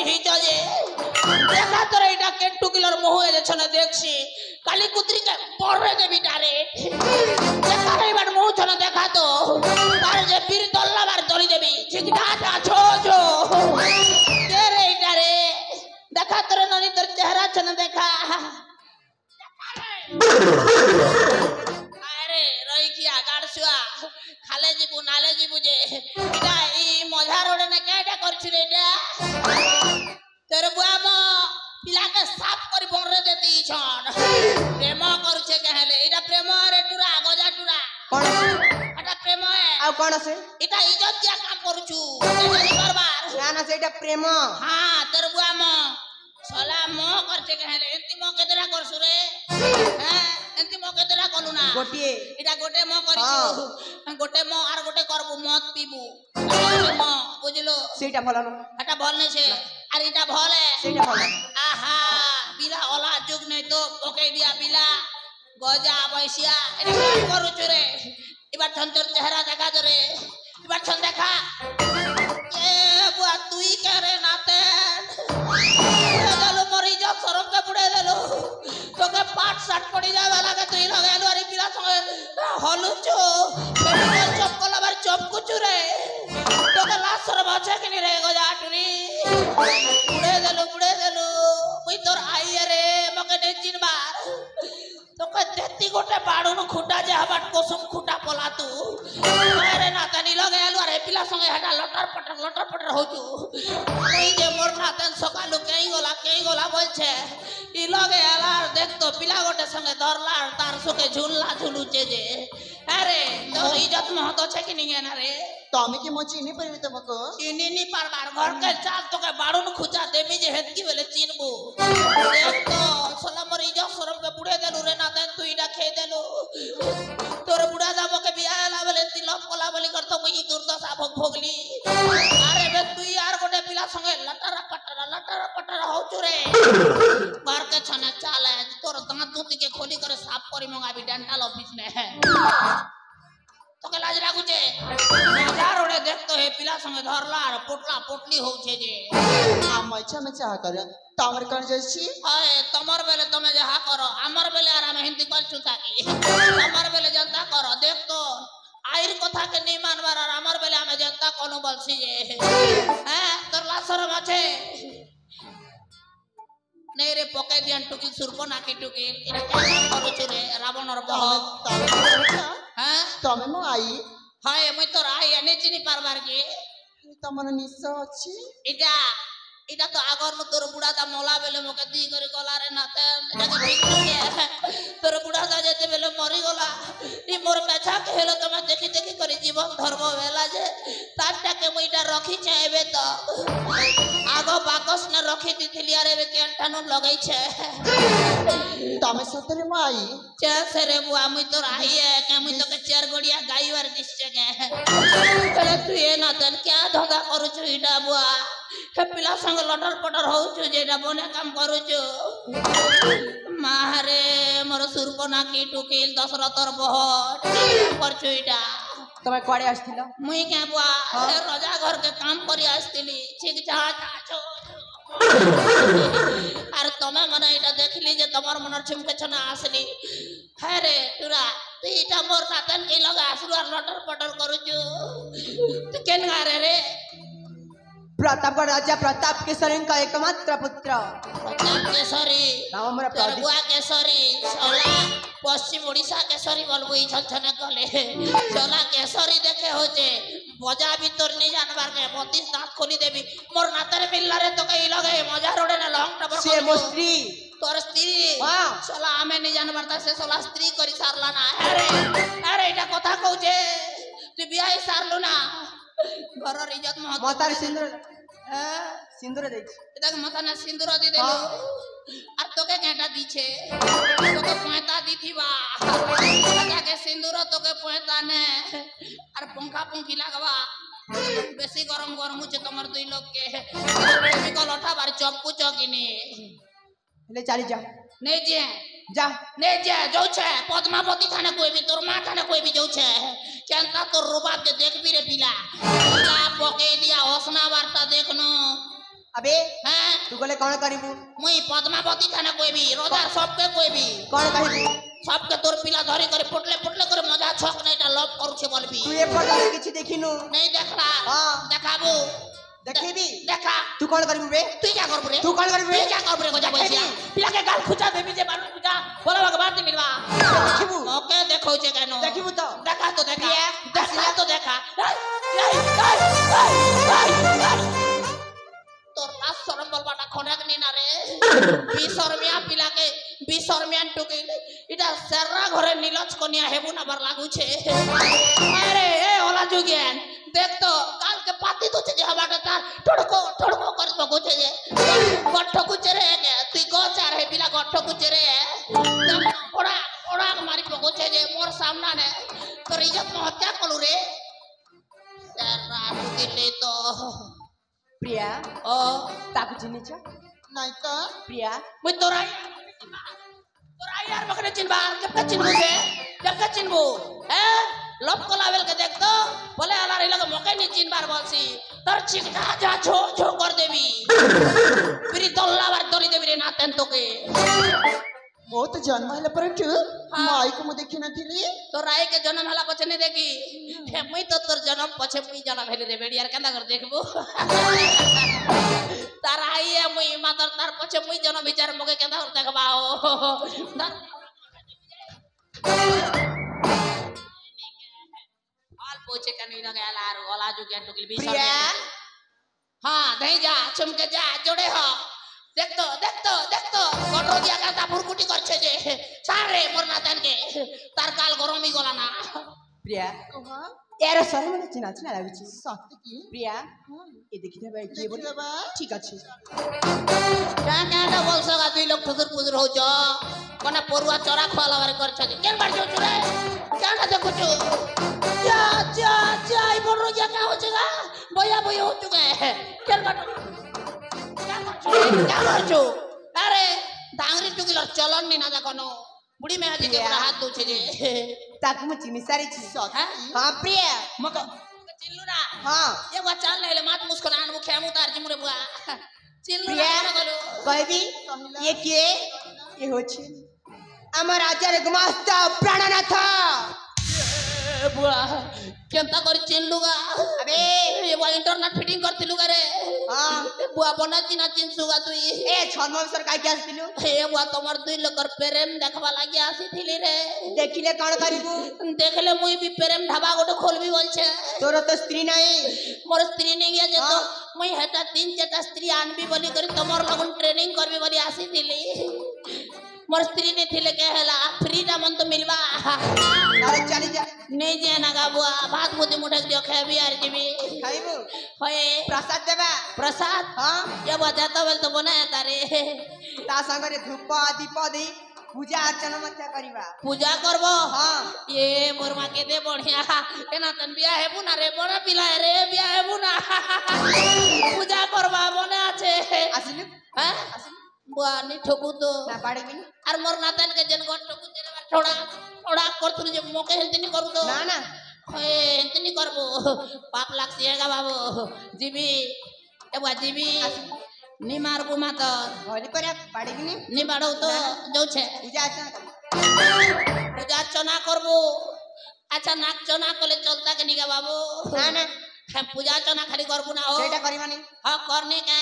hitch जे देखा तोर एटा के 2 किलोर मोह ए छने देखछि काली कुत्री के परे देबी डायरेक्ट देखा रे बार मोह छने देखा तो तार जे पीर दल्ला बार दली देबी झिकटा ता छो छो के रे एटा रे देखा तोर ननी तोर चेहरा छने देखा अरे रही किया गाड़सुआ खाले जीबू नाले जीबू जे इटा ई मझा रोड ने केटा करछु रे एटा तेरे बुआ म पिला के साफ करी बनरे देती छन प्रेम करछे कहले इटा प्रेम रे टुरा गजा टुरा कोन एटा प्रेम है आ कोन से इटा इज्जत दिया काम करछु तेरी बर्बाद ना ना सेटा प्रेम हां तेरे बुआ म सला म करछे कहले एंती म केतरा करछु रे हैं एंती म केतरा कलु ना गोटिए इटा गोटे म करिछु गोटे म आर गोटे करबू मत पीबू म बुझलो सेटा भलो न एटा भल नै छे आर इटा भल है सेटा भलो आहा बिला ओला जुग नै तो ओके दिया बिला गजा बैसिया एटा काम करू छुरे इबार छंतर चेहरा देखा दरे इबार छन देखा ए बुआ तुई करे नाते देलो मरी जा सरम के पुड़े देलो तोके पाट साट पड़ी जाय वाला के तुई लगालो अरे बिला संगे हलुचो मेडिकल चप कोला बार चप कुचुरे तोके लाश सरम আছে कि नहीं रे गजा टुरी बुड़े देलो मुई तोर आई रे मके नै चिनबार तोके देती गोटे बाड़ुन खुटा जे हबाट कोसुम खुटा पला तू अरे नातानी लगे आलु अरे पिला संगे हटा लटर पटर होजू मुई जे मोर नातन सकालु केई गोला बोलछे ई लगे आला देख तो पिला गोटे संगे धरला तार सुके झुलला झुलुचे जे अरे तो इज्जत महतो छे कि नहीं ना रे तमे के मची नहीं परबे तमको चिनी नहीं पारबार घर के चाल तो के बाड़ुन खुचा देबी जे हेतकी बेले चिनबू देख तो सला मोर इज्जत शरम के बुड़े देलु रे ना तन तू इडा खे देलु तोर बुढ़ा जाबो के बियाह ला बेले तिलक कोला बोली कर तो मुई दुर्दशा भोगली अरे बे तू यार गोटे पिला संगे लटर पटर हो चुरे घर के छने चाल है तोर दांत दूती के खोली करे साफ करी मंगाबी डेंटल ऑफिस में तो के लाज लागू जे हजार ओडे देख तो हे पिला संगे धरला और पोटला पोटली हो छे जे आ मच्छा में चाह कर तमर कर जैसी हाय तमर बेले तमे जहा करो हमर बेले आराम हिंदी कर छुता की तमर बेले जनता करो देख तो आइर कथा के नहीं मानबार और हमर बेले हमें जनता कोनो बलसी जे हैं तोर लासर माछे नहीं रे पके दियन टुकी सुरको नाकी टुकी इरा क्या करू छे रावण और बहक हैं तमे म आई हाय मुई तोर आई एने चिनी पारबार के तमन निस्सा अछि इटा तो आगर न तोर बुढ़ा दा मोला बेले मके दी करे गला रे नाते एटा ठीक नहीं तोर बुढ़ा दा जेते बेले मरी गला ई मोर मेछा के हेलो तमे देखी करे जीवन धर्म वेला जे ताटा के मुईटा रखी छे एबे तो आगो बाकस न रखी दिथिली अरे बे केंटानो लगई छे तमे सतरे म आई चे से रे बुआ मुई तोर आई है के मुई तो के चार गोड़िया गाईवार दिसचे के अरे तू ए ना तन क्या धंधा करू छु इडा बुआ हे पिला संग लटर पटर हो छु जेडा बने काम करू छु मारे मोर सुरपना की टुकिल दशरथर बहट कर छु इडा तमे कोड़े आस्थिला मुई के बुआ राजा घर के काम करी आस्थिली ठीक जा छो आर तमे मने इटा देखली जे तमर मनर छिमके छना आसली है रे टुरा तू इटा मोर नातन के लगा आसरू आर लटर पटर करू छु तू केन गारे रे प्रतापगढ़ राजा प्रताप केसरी का एकमात्र पुत्र प्रताप केसरी नाम हमरा प्रदीप बुआ केसरी सोला पश्चिम ओडिशा केसरी बोलबो ई छछने गले सोला केसरी देखे होचे बजा भीतर नहीं जानबार के 32 दांत खोली देबी मोर नातर मिलला रे तो कई लगे मजा रोडे ना लॉन्ग टबर से मोस्त्री तोर स्त्री हां सोला हमें नहीं जानबार ता से सोला स्त्री करी सारला ना अरे एटा कथा कहूचे तू बियाह सारलो ना घर इज्जत महत मातार सिंदूर दे एटा के माता ना सिंदूर दी देलो আর তোকে কেটা দিছে তোকে পয়তা দিথিবা তাকে সিন্দুর তোকে পয়তা নে আর পঙ্খা পঙ্খি লাগবা বেশি গরম গরম হচ্ছে তোমার দুই লোককে প্রেমিকল ওঠাবার চপকু চকিনি ले चाली जा नहीं जे जा नहीं जे जाउछे पद्मावती थाने कोई भी तोर मां थाने कोई भी जाउछे केनता तोर रुबाब के देख भी रे पिला पके दिया हसना वार्ता देखनो अबे हां तू गले कौन करिबू मुई पद्मावती थाना कोइबी रोजा सबके कोइबी कौन कहिबू सबके तोर पिला धरी करे पुटले पुटले करे मजा छक नैटा लव करूछे बोलबी तू ए पटल किछि देखिनु नहीं देखला हां देखाबू देखिबी देखा तू कौन करिबू बे तू क्या करबू रे तू कौन करिबू तू क्या करबू रे गोजा पैसा पिला के गाल खुचा देबी जे बानु खुचा बोला भगवान दी मिलवा देखिबू ओके देखौ छे केनो देखिबू तो देखा तो देखा देखा तो देखा तोर लास्ट शरम बोलबाटा खनाक नी ना रे 20 शर्मिया पिला के 20 शर्मियान टुके इटा सररा घरे नीलज कनिया हेबु ना बर लागु छे अरे ए ओला जुगेन देख तो काल के पाती तो जे हबाटा तार ठड़को ठड़को कर तो गोचे जे गट्ठो कुचे रे के तू गोचार है पिला गट्ठो कुचे रे ओड़ा ओड़ा मारी पगोचे जे मोर सामना ने तोर इज्जत में हत्या कलु रे सररा टुकिले तो प्रिया ओ ताकू चिनी छ नहीं तो प्रिया मुई तोरा यार बकरे चिनबा जब का चिनबू हैं लप को लावेल के देख तो बोले आला रे लगे मौके नहीं चिनबार बोलसी तर चिकना जा छो छो कर देबी फिर तोल्ला बार तोरी देबी रे नातेन तो के वो तो जन्म हला परंतु माई को मु देखि नथिली तो राय के जन्म हला पछे नहीं देखी हे मुई तो तोर जन्म पछे मुई जन्म हेले रे बेड़ी यार केना कर देखबो तार आई है मुई मातर तार पछे मुई जन्म विचार मगे केना कर देखबाओ हाल पूछे कनी न गया लार ओला जो के टुकली भी प्रिया हां नहीं जा चमके जा जोड़े हो देख तो गटो दिया का फुरकुटी करछे जे सारे मोरना तन के तार काल गरमी गला ना प्रिया कहा यार सर મને চিনা চিনা লাগুଛି सत्य की प्रिया ए देखि भाई के बोल देखिबा ठीक अछि क्या क्या बोलसो गा दुई लोग फुजुर फुजुर हो जो कोना परुआ चोरा खवाला बारे करछ जे केन बार जो चुरे क्या ना देखो छु जा जा जा ई बोल क्या का हो छगा भैया भैया हो चुके केन बार क्या कर छु अरे डांगरी टुकिल चलन नी ना देखनो बुढ़ी में हाजी के पूरा हाथ दूछे जे ताकू म चिनी सारी छी हां हां प्रिया मक चिल्लू ना हां ये वो चाल ले मात मुस्कुरान मुखे मुतार जी मुरे बुआ चिल्लू प्रिया ना गलो कहबी ये के ये हो छी আমার আচার গুমাস্তা প্রাণনাথ बुआ केंता कर चिल्लूगा अबे ये वो इंटरनेट फिटिंग करतिलु रे हां बुआ बना चिना चिनसुगा तू ए छन्म सरकार के आस्तिलु हे बुआ तमर दुई लोकर प्रेम देखबा लागि आसीथिली रे देखिले कोन करिबू देखले मुई भी प्रेम ढाबा गोटे खोलबी बोलछे तोर तो स्त्री नहीं मोर स्त्री नहीं गया जे तो मुई हेटा तीन चारटा स्त्री आनबी बोली करी तमर लगन ट्रेनिंग करबी बोली आसीथिली मोर स्त्री ने थिले के हला फ्री ना मन तो मिलबा अरे चली जा नहीं जे ना गाबुआ भात बुद्धि मुठक दियो खेबी आर जीबी खाइबू होए प्रसाद देबा प्रसाद हां ये बजाता बेल तो बनाया तारे ता संगरे धूप दीप दे पूजा अर्चना मत करिबा पूजा करबो हां ये मोर मां के दे बढ़िया एना तन बिया हेबु ना रे बड़ा पिला रे बिया हेबु ना पूजा करबा बने आछे आसिलु हैं बुआ नी ठोकू तो ना बाड़ी बिन आर मोर नातन के जन गोट ठोकू तेरे थोड़ा थोड़ा करथुर जे मोके हेंतनी करू तो ना ना ए हेंतनी करबो पाप लागसिएगा बाबू जीबी ए बुआ जीबी नी मारबो मात होली पर बाड़ी बिन नी बाड़ो तो जो छे पूजा अर्चना पूजा चना करबो अच्छा नाक चना कले चलता के निगा बाबू ना ना पूजा चना खाली करबो ना हो सेटा करिबा नहीं हां करने का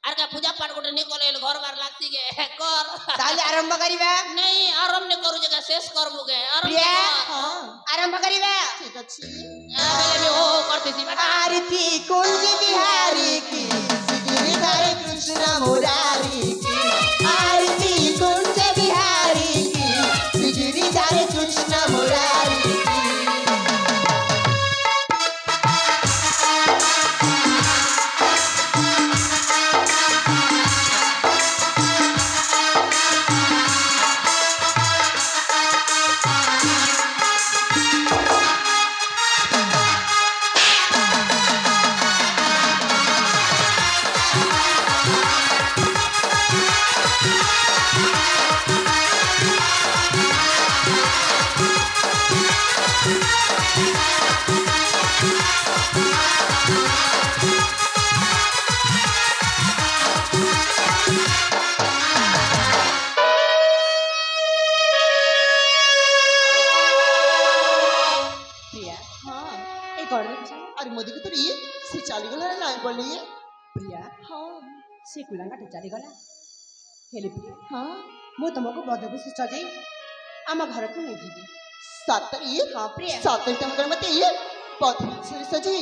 आर का पूजा पाठ गोटे निकले घर बार लागती के कर ताले आरंभ करिबा नहीं आराम ने करू जगह शेष करबो के आराम प्रिया हां आरंभ करिबा ठीक अछि आले में ओ करते सी बेटा आरती कुंज बिहारी की गिरिधारी कृष्ण मुरारी की आरती कुंज बिहारी की गिरिधारी कृष्ण मुरारी की कौन रे अरे मोदी की तरी से चाली गला ना बोली प्रिया हाँ से कुलांगा चली गला हेले प्रिया हाँ मु तुमको बदबू से सजाई आम घर को नहीं जीवी सातरी हाँ प्रिया सातरी तुम कर मत ये बहुत से सजी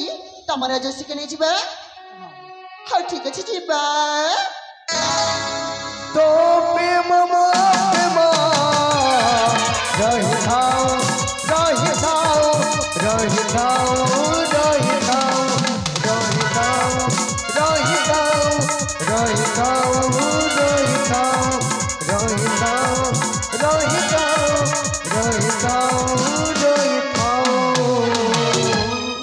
तमरा जैसे के नहीं जीवा हाँ ठीक है जीवा तो प्रेम